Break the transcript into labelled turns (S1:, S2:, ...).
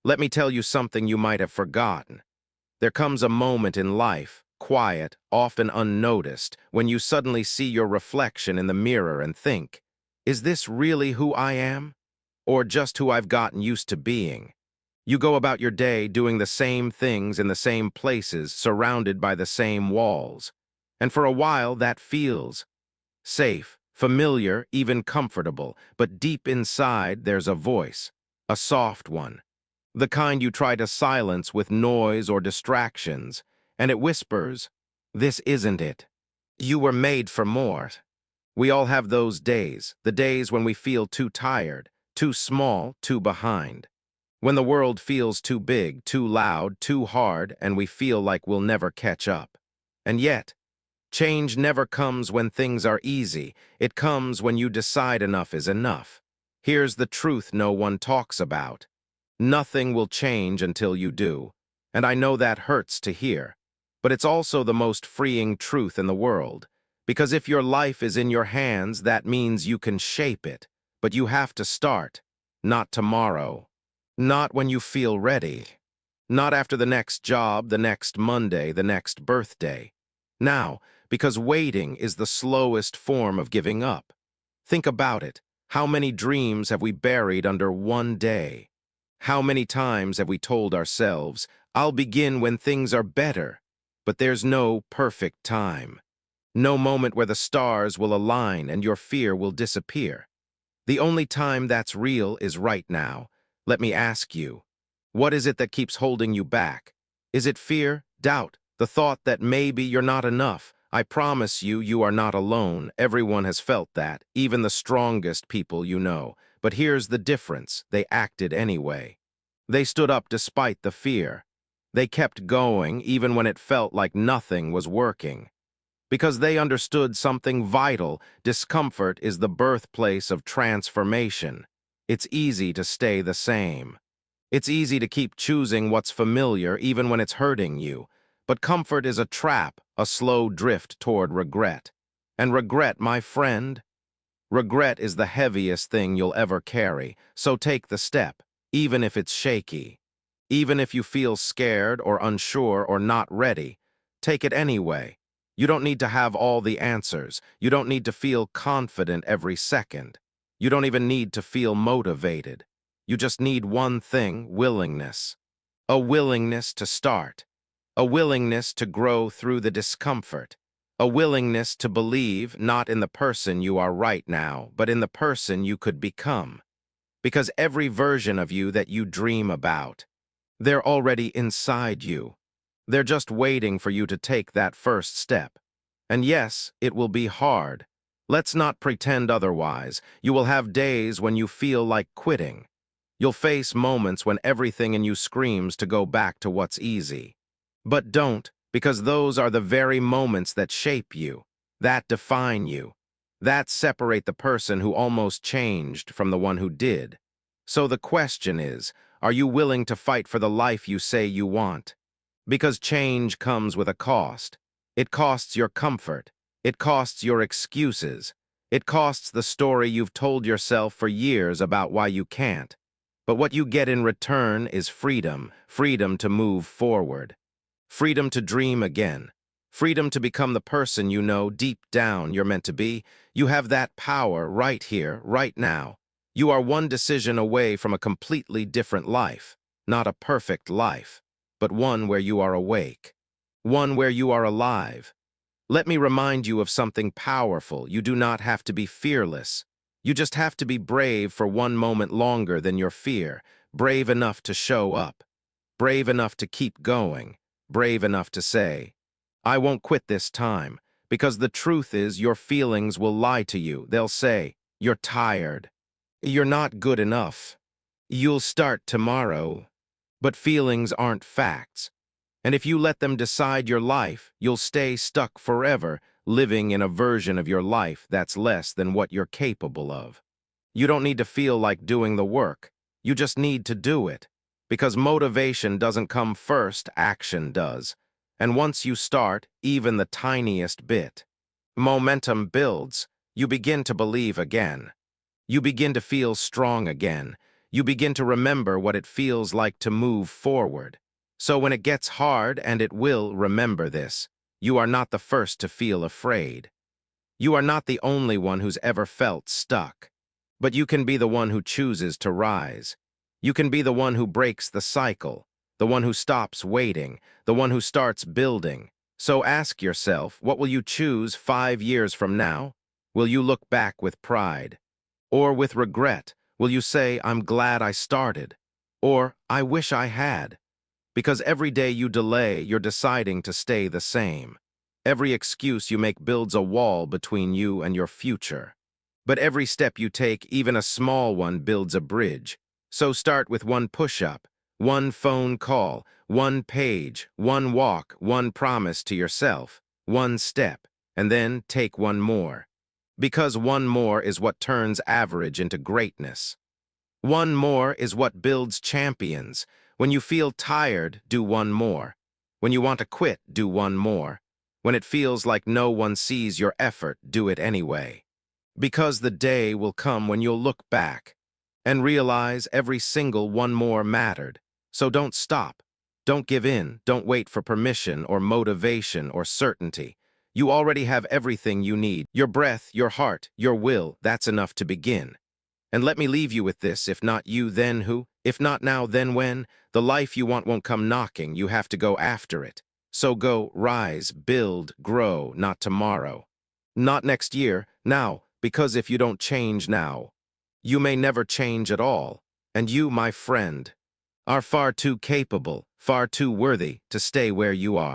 S1: Let me tell you something you might have forgotten. There comes a moment in life, quiet, often unnoticed, when you suddenly see your reflection in the mirror and think, is this really who I am? Or just who I've gotten used to being? You go about your day doing the same things in the same places, surrounded by the same walls. And for a while, that feels safe, familiar, even comfortable, but deep inside, there's a voice, a soft one. The kind you try to silence with noise or distractions, and it whispers, this isn't it. You were made for more. We all have those days, the days when we feel too tired, too small, too behind. When the world feels too big, too loud, too hard, and we feel like we'll never catch up. And yet, change never comes when things are easy. It comes when you decide enough is enough. Here's the truth no one talks about. Nothing will change until you do, and I know that hurts to hear, but it's also the most freeing truth in the world, because if your life is in your hands, that means you can shape it, but you have to start, not tomorrow, not when you feel ready, not after the next job, the next Monday, the next birthday. Now, because waiting is the slowest form of giving up. Think about it. How many dreams have we buried under one day? How many times have we told ourselves, I'll begin when things are better, but there's no perfect time. No moment where the stars will align and your fear will disappear. The only time that's real is right now. Let me ask you, what is it that keeps holding you back? Is it fear, doubt, the thought that maybe you're not enough? I promise you, you are not alone. Everyone has felt that, even the strongest people you know. But here's the difference. They acted anyway. They stood up despite the fear. They kept going even when it felt like nothing was working. Because they understood something vital. Discomfort is the birthplace of transformation. It's easy to stay the same. It's easy to keep choosing what's familiar even when it's hurting you. But comfort is a trap, a slow drift toward regret. And regret, my friend, regret is the heaviest thing you'll ever carry, so take the step, even if it's shaky. Even if you feel scared or unsure or not ready, take it anyway. You don't need to have all the answers. You don't need to feel confident every second. You don't even need to feel motivated. You just need one thing, willingness. A willingness to start. A willingness to grow through the discomfort. A willingness to believe not in the person you are right now, but in the person you could become. Because every version of you that you dream about, they're already inside you. They're just waiting for you to take that first step. And yes, it will be hard. Let's not pretend otherwise. You will have days when you feel like quitting. You'll face moments when everything in you screams to go back to what's easy. But don't, because those are the very moments that shape you, that define you, that separate the person who almost changed from the one who did. So the question is, are you willing to fight for the life you say you want? Because change comes with a cost. It costs your comfort. It costs your excuses. It costs the story you've told yourself for years about why you can't. But what you get in return is freedom, freedom to move forward. Freedom to dream again. Freedom to become the person you know deep down you're meant to be. You have that power right here, right now. You are one decision away from a completely different life. Not a perfect life, but one where you are awake. One where you are alive. Let me remind you of something powerful. You do not have to be fearless. You just have to be brave for one moment longer than your fear. Brave enough to show up. Brave enough to keep going. Brave enough to say, I won't quit this time, because the truth is your feelings will lie to you. They'll say, you're tired. You're not good enough. You'll start tomorrow. But feelings aren't facts. And if you let them decide your life, you'll stay stuck forever, living in a version of your life that's less than what you're capable of. You don't need to feel like doing the work. You just need to do it. Because motivation doesn't come first, action does. And once you start, even the tiniest bit, momentum builds. You begin to believe again. You begin to feel strong again. You begin to remember what it feels like to move forward. So when it gets hard, and it will, remember this, you are not the first to feel afraid. You are not the only one who's ever felt stuck. But you can be the one who chooses to rise. You can be the one who breaks the cycle, the one who stops waiting, the one who starts building. So ask yourself, what will you choose 5 years from now? Will you look back with pride? Or with regret, will you say, I'm glad I started? Or, I wish I had? Because every day you delay, you're deciding to stay the same. Every excuse you make builds a wall between you and your future. But every step you take, even a small one, builds a bridge. So start with one push-up, one phone call, one page, one walk, one promise to yourself, one step, and then take one more. Because one more is what turns average into greatness. One more is what builds champions. When you feel tired, do one more. When you want to quit, do one more. When it feels like no one sees your effort, do it anyway. Because the day will come when you'll look back and realize every single one more mattered. So don't stop. Don't give in. Don't wait for permission or motivation or certainty. You already have everything you need. Your breath, your heart, your will, that's enough to begin. And let me leave you with this, if not you, then who? If not now, then when? The life you want won't come knocking, you have to go after it. So go, rise, build, grow, not tomorrow. Not next year, now, because if you don't change now, you may never change at all. And you, my friend, are far too capable, far too worthy to stay where you are.